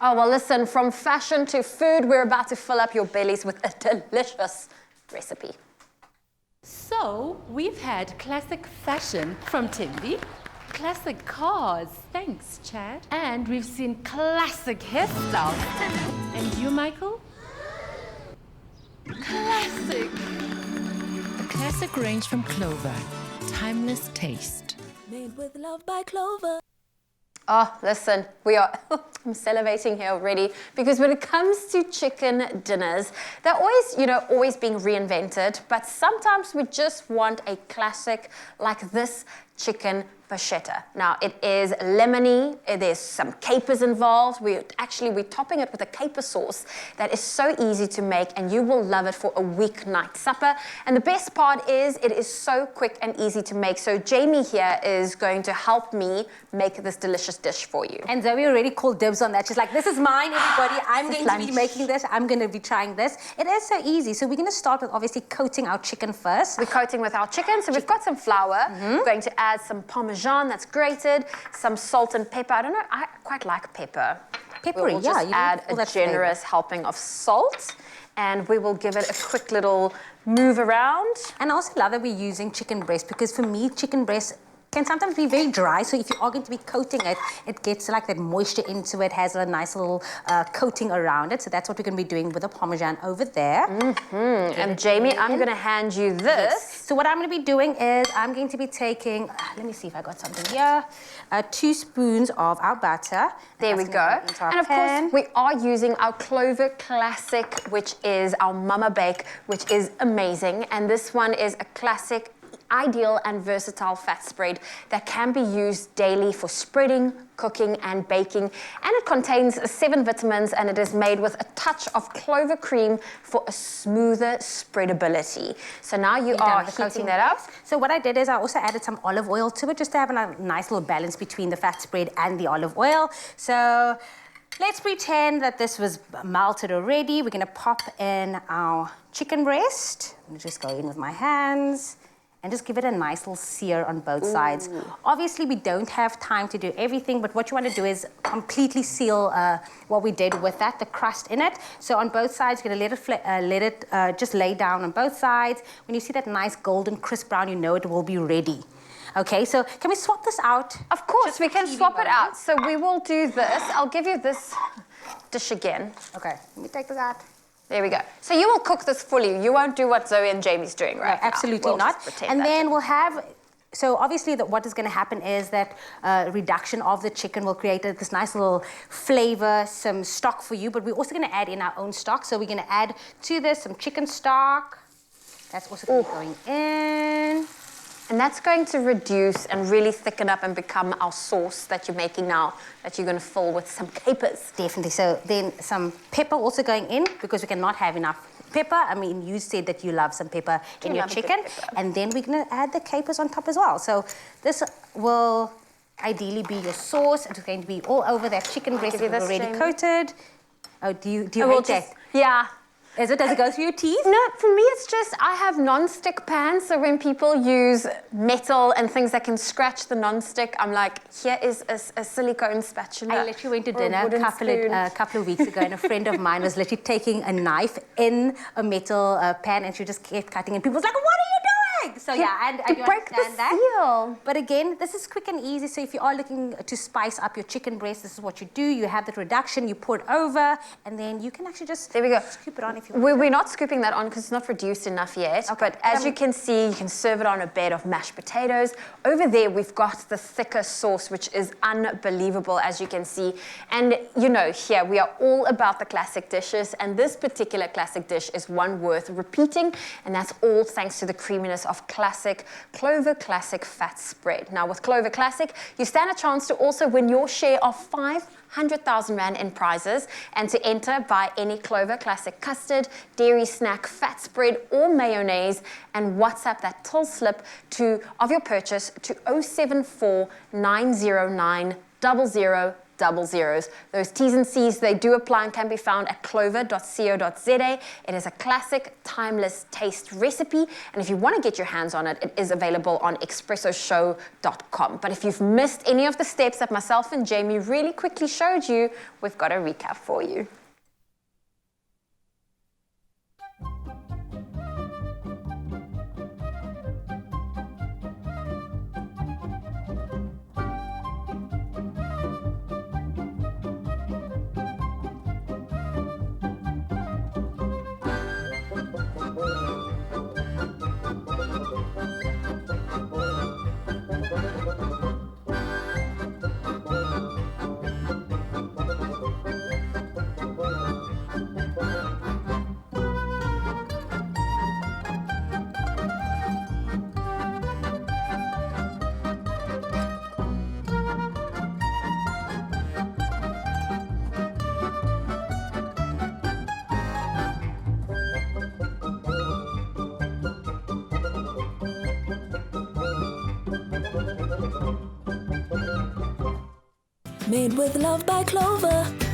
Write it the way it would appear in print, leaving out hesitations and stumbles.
Oh, well, listen, from fashion to food, we're about to fill up your bellies with a delicious recipe. So, we've had classic fashion from Timby, classic cars, thanks Chad, and we've seen classic hairstyles. And you, Michael? Classic. The classic range from Clover. Timeless taste. Made with love by Clover. Oh, listen, I'm salivating here already, because when it comes to chicken dinners, they're always being reinvented, but sometimes we just want a classic like this chicken bruschetta. Now, it is lemony, there's some capers involved. We're topping it with a caper sauce that is so easy to make, and you will love it for a weeknight supper. And the best part is it is so quick and easy to make. So Jamie here is going to help me make this delicious dish for you. And Zoe already called dibs on that. She's like, this is mine, everybody. I'm going to be making this. I'm going to be trying this. It is so easy. So we're going to start with obviously coating our chicken first. We're coating with our chicken. So we've got some flour. We're going to add some Parmesan that's grated, some salt and pepper. I don't know, I quite like pepper. Peppery, we'll just add a generous helping of salt, and we will give it a quick little move around. And I also love that we're using chicken breast, because for me, chicken breast can sometimes be very dry, so if you are going to be coating it, it gets like that moisture into it, has a nice little coating around it. So that's what we're going to be doing with the Parmesan over there. And Jamie, I'm going to hand you this. Yes. So what I'm going to be doing is I'm going to be taking, let me see if I got something here, 2 spoons of our butter. There we go. And of course, we are using our Clover Classic, which is our Mama Bake, which is amazing. And this one is a classic, ideal and versatile fat spread that can be used daily for spreading, cooking and baking, and it contains 7 vitamins, and it is made with a touch of clover cream for a smoother spreadability. So now you are heating that up. So what I did is I also added some olive oil to it, just to have a nice little balance between the fat spread and the olive oil. So let's pretend that this was melted already. We're going to pop in our chicken breast. I'm going to just go in with my hands and just give it a nice little sear on both sides. Obviously, we don't have time to do everything, but what you want to do is completely seal what we did with that, the crust in it. So on both sides, you're going to let it just lay down on both sides. When you see that nice golden crisp brown, you know it will be ready. Okay, so can we swap this out? Of course, we can swap it out. So we will do this. I'll give you this dish again. Okay, let me take this out. There we go. So you will cook this fully. You won't do what Zoe and Jamie's doing right now. Absolutely not. And then we'll have, so obviously what is going to happen is that reduction of the chicken will create this nice little flavor, some stock for you, but we're also going to add in our own stock. So we're going to add to this some chicken stock. That's also going to be going in. And that's going to reduce and really thicken up and become our sauce that you're making now, that you're going to fill with some capers. Definitely. So then some pepper also going in, because we cannot have enough pepper. I mean, you said that you love some pepper in your chicken. And then we're going to add the capers on top as well. So this will ideally be your sauce. It's going to be all over that chicken breast that we've already coated. Oh, do you hate that? Yeah. Does it go through your teeth? No, for me it's just, I have non-stick pans, so when people use metal and things that can scratch the non-stick, I'm like, here is a silicone spatula. I literally went to dinner a couple of weeks ago, and a friend of mine was literally taking a knife in a metal pan, and she just kept cutting, and people was like, what are you doing? So yeah, and I do understand that. Seal. But again, this is quick and easy, so if you are looking to spice up your chicken breast, this is what you do. You have that reduction, you pour it over, and then you can actually just scoop it on if you want. We're not scooping that on because it's not reduced enough yet, but as you can see, you can serve it on a bed of mashed potatoes. Over there, we've got the thicker sauce, which is unbelievable, as you can see. And you know, here, we are all about the classic dishes, and this particular classic dish is one worth repeating, and that's all thanks to the creaminess of classic Clover Classic fat spread. Now, with Clover Classic, you stand a chance to also win your share of 500,000 Rand in prizes, and to enter, buy any Clover Classic custard, dairy snack, fat spread, or mayonnaise, and WhatsApp that till slip of your purchase to 074 909 00 00. Those T's and C's, they do apply and can be found at clover.co.za. It is a classic, timeless taste recipe, and if you want to get your hands on it, it is available on expressoshow.com. But if you've missed any of the steps that myself and Jamie really quickly showed you, we've got a recap for you. Made with love by Clover.